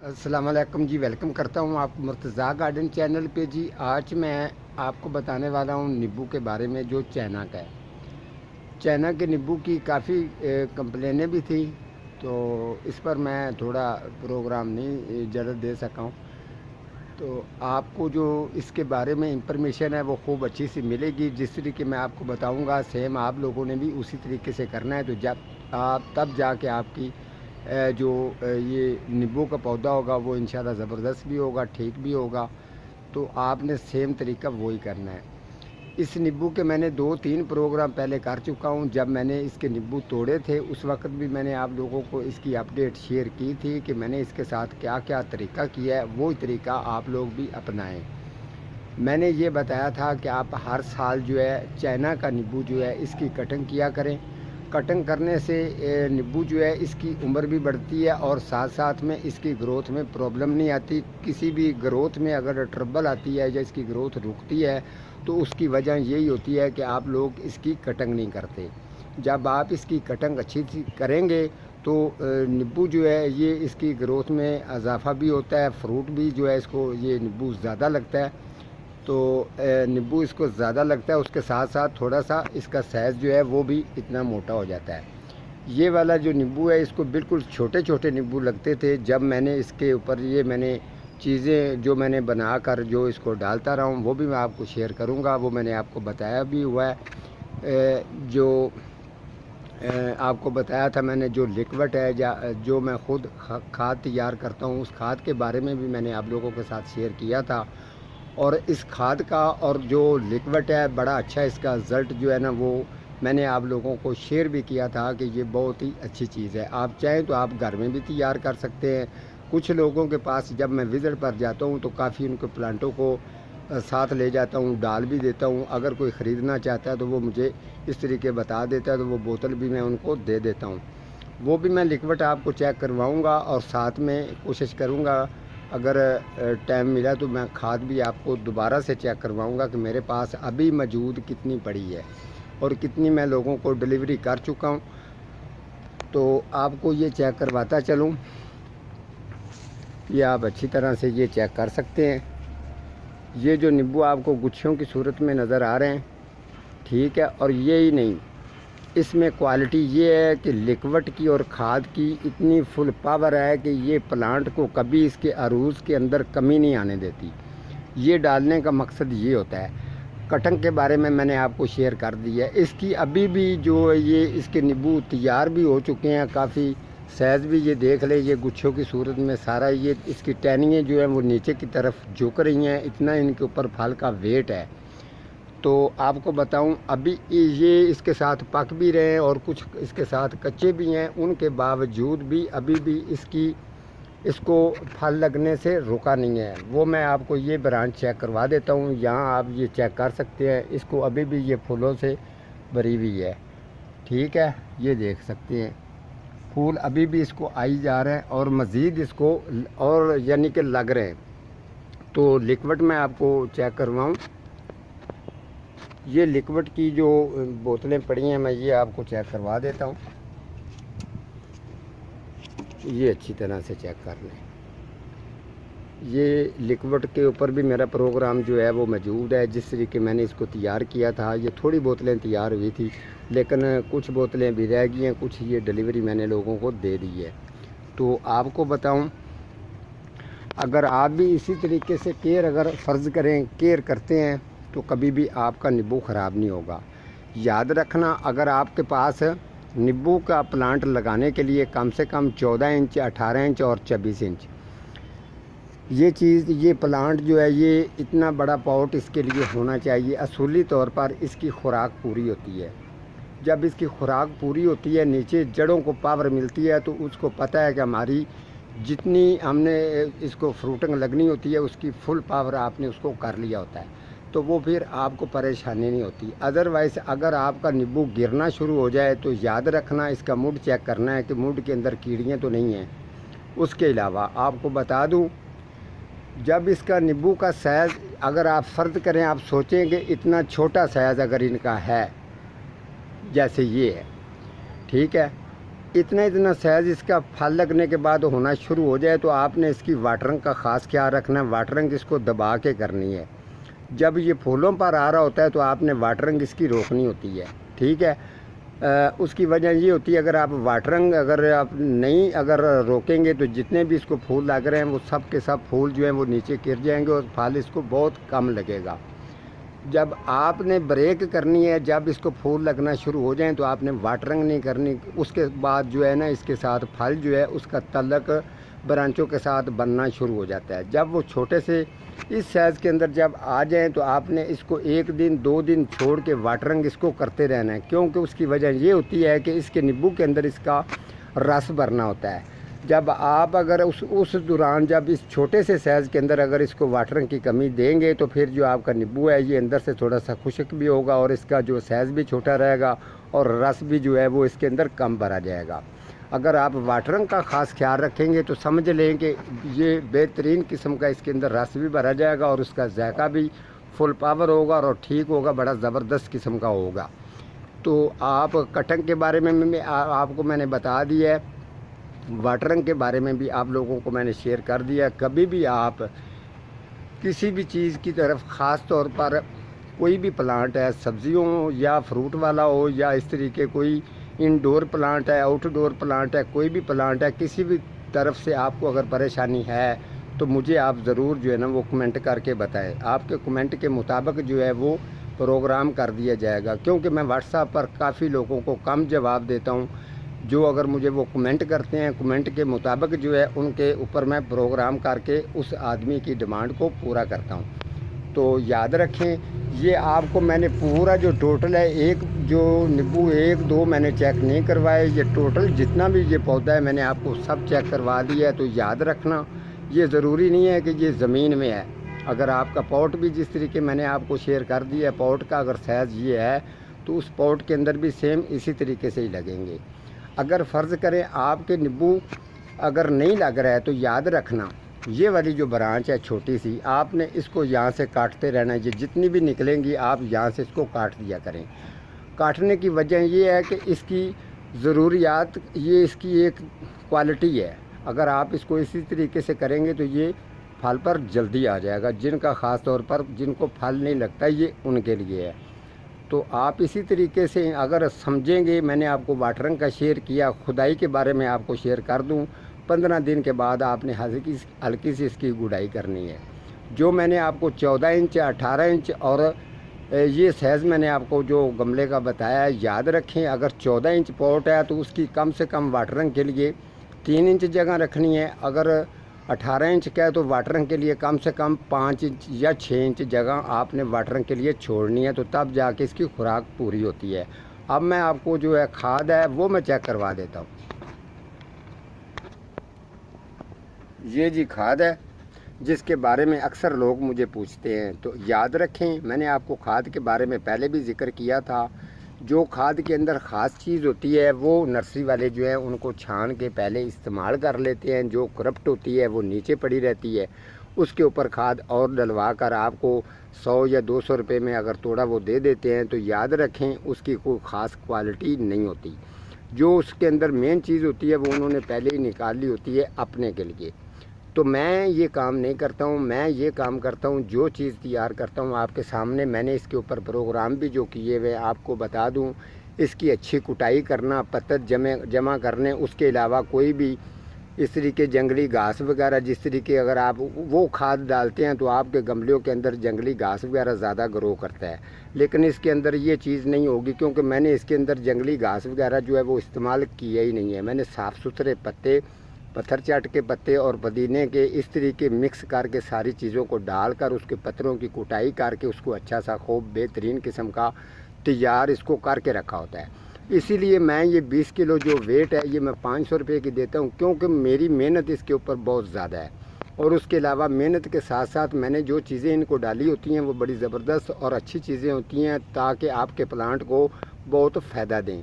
السلام علیکم جی، ویلکم کرتا ہوں آپ مرتضیٰ گارڈن چینل پہ جی۔ آج میں آپ کو بتانے والا ہوں نیبو کے بارے میں جو چائنا کا ہے۔ چائنا کے نیبو کی کافی کمپلینیں بھی تھیں، تو اس پر میں تھوڑا پروگرام نہیں جلد دے سکا ہوں۔ تو آپ کو جو اس کے بارے میں انفارمیشن ہے وہ خوب اچھی سی ملے گی، جس طریقے میں آپ کو بتاؤں گا سیم آپ لوگوں نے بھی اسی طریقے سے کرنا ہے، تو جب آپ تب جا کے آپ کی جو یہ نیبو کا پودا ہوگا وہ انشاءاللہ زبردست بھی ہوگا، ٹھیک بھی ہوگا۔ تو آپ نے سیم طریقہ وہی کرنا ہے۔ اس نیبو کے میں نے 2-3 پروگرام پہلے کر چکا ہوں۔ جب میں نے اس کے نیبو توڑے تھے اس وقت بھی میں نے آپ لوگوں کو اس کی اپڈیٹ شیئر کی تھی کہ میں نے اس کے ساتھ کیا کیا طریقہ کیا ہے، وہی طریقہ آپ لوگ بھی اپنائیں۔ میں نے یہ بتایا تھا کہ آپ ہر سال جو ہے چائنا کا نیبو جو ہے اس کی کٹنگ کیا کریں۔ کٹنگ کرنے سے نیبو جو ہے اس کی عمر بھی بڑھتی ہے اور ساتھ ساتھ میں اس کی گروتھ میں پرابلم نہیں آتی۔ کسی بھی گروتھ میں اگر ٹربل آتی ہے یا اس کی گروتھ رکتی ہے تو اس کی وجہ یہی ہوتی ہے کہ آپ لوگ اس کی کٹنگ نہیں کرتے۔ جب آپ اس کی کٹنگ اچھی سی کریں گے تو نیبو جو ہے یہ اس کی گروتھ میں اضافہ بھی ہوتا ہے، فروٹ بھی جو ہے اس کو یہ نیبو زیادہ لگتا ہے۔ تو نیبو اس کو زیادہ لگتا ہے، اس کے ساتھ ساتھ تھوڑا سا اس کا سائز جو ہے وہ بھی اتنا موٹا ہو جاتا ہے۔ یہ والا جو نیبو ہے اس کو بالکل چھوٹے چھوٹے نیبو لگتے تھے۔ جب میں نے اس کے اوپر یہ میں نے چیزیں جو میں نے بنا کر جو اس کو ڈالتا رہا ہوں وہ بھی میں آپ کو شیئر کروں گا، وہ میں نے آپ کو بتایا بھی ہوا ہے۔ جو آپ کو بتایا تھا میں نے جو لیکوڈ ہے جو میں خود کھاد تیار کرتا ہوں، اس کھاد کے بارے میں بھی میں نے آپ لوگوں کے ساتھ شیئر کیا تھا۔ اور اس کھاد کا اور جو لیکوڈ ہے بڑا اچھا اس کا رزلٹ جو ہے نا وہ میں نے آپ لوگوں کو شیئر بھی کیا تھا کہ یہ بہت ہی اچھی چیز ہے۔ آپ چاہیں تو آپ گھر میں بھی تیار کر سکتے ہیں۔ کچھ لوگوں کے پاس جب میں وزٹ پر جاتا ہوں تو کافی ان کے پلانٹوں کو ساتھ لے جاتا ہوں، ڈال بھی دیتا ہوں۔ اگر کوئی خریدنا چاہتا ہے تو وہ مجھے اس طریقے بتا دیتا ہے تو وہ بوتل بھی میں ان کو دے دیتا ہوں۔ وہ بھی میں لیکوڈ آپ کو چیک کرواؤں گا اور ساتھ میں کوشش کروں گا اگر ٹائم ملا تو میں کھاد بھی آپ کو دوبارہ سے چیک کرواؤں گا کہ میرے پاس ابھی موجود کتنی پڑی ہے اور کتنی میں لوگوں کو ڈلیوری کر چکا ہوں، تو آپ کو یہ چیک کرواتا چلوں۔ یہ آپ اچھی طرح سے یہ چیک کر سکتے ہیں۔ یہ جو نیبو آپ کو گچھوں کی صورت میں نظر آ رہے ہیں، ٹھیک ہے، اور یہی نہیں، اس میں کوالٹی یہ ہے کہ لیکوڈ کی اور کھاد کی اتنی فل پاور ہے کہ یہ پلانٹ کو کبھی اس کے عروج کے اندر کمی نہیں آنے دیتی۔ یہ ڈالنے کا مقصد یہ ہوتا ہے۔ کٹنگ کے بارے میں نے آپ کو شیئر کر دی ہے۔ اس کی ابھی بھی جو یہ اس کے نیبو تیار بھی ہو چکے ہیں، کافی سائز بھی یہ دیکھ لیں، یہ گچھوں کی صورت میں سارا یہ اس کی ٹہنیاں جو ہیں وہ نیچے کی طرف جھک رہی ہیں، اتنا ان کے اوپر پھل کا ویٹ ہے۔ تو آپ کو بتاؤں ابھی یہ اس کے ساتھ پک بھی رہے ہیں اور کچھ اس کے ساتھ کچے بھی ہیں، ان کے باوجود بھی ابھی بھی اس کو پھل لگنے سے رکا نہیں ہے۔ وہ میں آپ کو یہ برانچ چیک کروا دیتا ہوں، یہاں آپ یہ چیک کر سکتے ہیں، اس کو ابھی بھی یہ پھولوں سے بھری ہوئی ہے، ٹھیک ہے، یہ دیکھ سکتے ہیں پھول ابھی بھی اس کو آئی جا رہے ہیں اور مزید اس کو اور یعنی کہ لگ رہے ہیں۔ تو لیکوڈ میں آپ کو چیک کرواؤں، یہ لیکوڈ کی جو بوتلیں پڑی ہیں میں یہ آپ کو چیک کروا دیتا ہوں، یہ اچھی طرح سے چیک کر لیں۔ یہ لیکوڈ کے اوپر بھی میرا پروگرام جو ہے وہ موجود ہے، جس طریقے میں نے اس کو تیار کیا تھا۔ یہ تھوڑی بوتلیں تیار ہوئی تھی لیکن کچھ بوتلیں بھی رہ گئی ہیں، کچھ یہ ڈلیوری میں نے لوگوں کو دے دی ہے۔ تو آپ کو بتاؤں اگر آپ بھی اسی طریقے سے اگر فرض کیئر کرتے ہیں تو کبھی بھی آپ کا نیبو خراب نہیں ہوگا۔ یاد رکھنا، اگر آپ کے پاس نیبو کا پلانٹ لگانے کے لیے کم سے کم 14 انچ، 18 انچ اور 24 انچ یہ پلانٹ جو ہے یہ اتنا بڑا پاٹ اس کے لیے ہونا چاہیے۔ اصولی طور پر اس کی خوراک پوری ہوتی ہے۔ جب اس کی خوراک پوری ہوتی ہے، نیچے جڑوں کو پاور ملتی ہے، تو اس کو پتہ ہے کہ ہماری جتنی ہم نے اس کو فروٹنگ لگنی ہوتی ہے اس کی فل پاور آپ نے اس کو کر لیا ہوتا ہے، تو وہ پھر آپ کو پریشانی نہیں ہوتی۔ ادروائز اگر آپ کا نیبو گرنا شروع ہو جائے تو یاد رکھنا اس کا مڈ چیک کرنا ہے کہ مڈ کے اندر کیڑیاں تو نہیں ہیں۔ اس کے علاوہ آپ کو بتا دوں، جب اس کا نیبو کا سائز اگر آپ فرض کریں، آپ سوچیں کہ اتنا چھوٹا سائز اگر ان کا ہے جیسے یہ ہے، ٹھیک ہے، اتنا سائز اس کا پھل لگنے کے بعد ہونا شروع ہو جائے تو آپ نے اس کی واٹرنگ کا خاص خیال رکھنا ہے۔ واٹرنگ اس کو دبا کے کرنی ہے۔ جب یہ پھولوں پر آ رہا ہوتا ہے تو آپ نے واٹرنگ اس کی روکنی ہوتی ہے، ٹھیک ہے۔ اس کی وجہ یہ ہوتی ہے، اگر آپ واٹرنگ اگر روکیں گے تو جتنے بھی اس کو پھول لگ رہے ہیں وہ سب کے سب پھول جو ہیں وہ نیچے گر جائیں گے اور پھل اس کو بہت کم لگے گا۔ جب آپ نے بریک کرنی ہے، جب اس کو پھول لگنا شروع ہو جائیں تو آپ نے واٹرنگ نہیں کرنی۔ اس کے بعد جو ہے نا اس کے ساتھ پھل جو ہے اس کا تعلق برانچوں کے ساتھ بننا شروع ہو جاتا ہے۔ جب وہ چھوٹے سے اس سائز کے اندر جب آ جائیں تو آپ نے اس کو 1 دن 2 دن چھوڑ کے واٹرنگ اس کو کرتے رہنا ہے، کیونکہ اس کی وجہ یہ ہوتی ہے کہ اس کے نیبو کے اندر اس کا رس بھرنا ہوتا ہے۔ جب آپ اگر اس دوران جب اس چھوٹے سے سائز کے اندر اگر اس کو واٹرنگ کی کمی دیں گے تو پھر جو آپ کا نیبو ہے یہ اندر سے تھوڑا سا خشک بھی ہوگا اور اس کا جو سائز بھی چھوٹا رہے گا اور رس بھی جو ہے وہ اس کے اندر کم بھرا جائے گا۔ اگر آپ واٹرنگ کا خاص خیال رکھیں گے تو سمجھ لیں کہ یہ بہترین قسم کا اس کے اندر رس بھی بھرا جائے گا اور اس کا ذائقہ بھی فل پاور ہوگا اور ٹھیک ہوگا، بڑا زبردست قسم کا ہوگا۔ تو آپ کٹنگ کے بارے میں آپ کو میں نے بتا دیا ہے، واٹرنگ کے بارے میں بھی آپ لوگوں کو میں نے شیئر کر دیا۔ کبھی بھی آپ کسی بھی چیز کی طرف خاص طور پر کوئی بھی پلانٹ ہے، سبزیوں یا فروٹ والا ہو یا اس طریقے کوئی انڈور پلانٹ ہے، آؤٹ ڈور پلانٹ ہے، کوئی بھی پلانٹ ہے، کسی بھی طرف سے آپ کو اگر پریشانی ہے تو مجھے آپ ضرور جو ہے نا وہ کمنٹ کر کے بتائیں۔ آپ کے کمنٹ کے مطابق جو ہے وہ پروگرام کر دیا جائے گا، کیونکہ میں واٹس ایپ پر کافی لوگوں کو کم جواب دیتا ہوں۔ جو اگر مجھے وہ کمنٹ کرتے ہیں، کمنٹ کے مطابق جو ہے ان کے اوپر میں پروگرام کر کے اس آدمی کی ڈیمانڈ کو پورا کرتا ہوں۔ تو یاد رکھیں، یہ آپ کو میں نے پورا جو ٹوٹل ہے، ایک جو نیبو 1 2 میں نے چیک نہیں کروائے، یہ ٹوٹل جتنا بھی یہ پودا ہے میں نے آپ کو سب چیک کروا دیا ہے۔ تو یاد رکھنا، یہ ضروری نہیں ہے کہ یہ زمین میں ہے۔ اگر آپ کا پاٹ بھی جس طریقے میں نے آپ کو شیئر کر دیا ہے، پاٹ کا اگر سائز یہ ہے تو اس پاٹ کے اندر بھی سیم اسی طریقے سے ہی لگیں گے۔ اگر فرض کریں آپ کے نیبو اگر نہیں لگ رہا ہے تو یاد رکھنا، یہ والی جو برانچ ہے چھوٹی سی، آپ نے اس کو یہاں سے کاٹتے رہنا ہے۔ یہ جتنی بھی نکلیں گی آپ یہاں سے اس کو کاٹ دیا کریں۔ کاٹنے کی وجہ یہ ہے کہ اس کی ضروریات، یہ اس کی ایک کوالٹی ہے۔ اگر آپ اس کو اسی طریقے سے کریں گے تو یہ پھل پر جلدی آ جائے گا۔ جن کا خاص طور پر جن کو پھل نہیں لگتا یہ ان کے لیے ہے۔ تو آپ اسی طریقے سے اگر سمجھیں گے، میں نے آپ کو واٹرنگ کا شیئر کیا، خدائی کے بارے میں آپ کو شیئر کر دوں، 15 دن کے بعد آپ نے ہلکی سی اس کی گڈائی کرنی ہے۔ جو میں نے آپ کو 14 انچ 18 انچ اور یہ سائز میں نے آپ کو جو گملے کا بتایا ہے، یاد رکھیں اگر 14 انچ پاٹ ہے تو اس کی کم سے کم واٹرنگ کے لیے 3 انچ جگہ رکھنی ہے۔ اگر 18 انچ کا ہے تو واٹرنگ کے لیے کم سے کم 5 انچ یا 6 انچ جگہ آپ نے واٹرنگ کے لیے چھوڑنی ہے، تو تب جا کے اس کی خوراک پوری ہوتی ہے۔ اب میں آپ کو جو ہے کھاد ہے وہ میں چیک کروا دیتا ہوں۔ یہ جی کھاد ہے جس کے بارے میں اکثر لوگ مجھے پوچھتے ہیں، تو یاد رکھیں میں نے آپ کو کھاد کے بارے میں پہلے بھی ذکر کیا تھا۔ جو کھاد کے اندر خاص چیز ہوتی ہے وہ نرسری والے جو ہیں ان کو چھان کے پہلے استعمال کر لیتے ہیں۔ جو کرپٹ ہوتی ہے وہ نیچے پڑی رہتی ہے، اس کے اوپر کھاد اور ڈلوا کر آپ کو 100 یا 200 روپے میں اگر توڑا وہ دے دیتے ہیں۔ تو یاد رکھیں اس کی کوئی خاص کوالٹی نہیں ہوتی۔ جو اس کے اندر مین چیز ہوتی ہے وہ انہوں نے پہلے ہی نکال لی ہوتی ہے اپنے کے لیے۔ تو میں یہ کام نہیں کرتا ہوں، میں یہ کام کرتا ہوں جو چیز تیار کرتا ہوں آپ کے سامنے میں نے اس کے اوپر پروگرام بھی جو کیے ہوئے آپ کو بتا دوں۔ اس کی اچھی کٹائی کرنا، پتر جمع کرنے، اس کے علاوہ کوئی بھی اس طریقے جنگلی گھاس وغیرہ جس طریقے اگر آپ وہ کھاد ڈالتے ہیں تو آپ کے گملوں کے اندر جنگلی گھاس وغیرہ زیادہ گرو کرتا ہے، لیکن اس کے اندر یہ چیز نہیں ہوگی کیونکہ میں نے اس کے اندر جنگلی گھاس وغیرہ جو ہے وہ استعمال کیا ہی نہیں ہے۔ میں نے صاف ستھرے پتے، پتھر چاٹ کے پتے اور پودینے کے اس طریقے مکس کر کے ساری چیزوں کو ڈال کر اس کے پتروں کی کٹائی کر کے اس کو اچھا سا خوب بہترین قسم کا تیار اس کو کر کے رکھا ہوتا ہے۔ اسی لیے میں یہ 20 کلو جو ویٹ ہے یہ میں 500 روپے کی دیتا ہوں، کیونکہ میری محنت اس کے اوپر بہت زیادہ ہے، اور اس کے علاوہ محنت کے ساتھ ساتھ میں نے جو چیزیں ان کو ڈالی ہوتی ہیں وہ بڑی زبردست اور اچھی چیزیں ہوتی ہیں تاکہ آپ کے پلانٹ کو بہت فائدہ دیں۔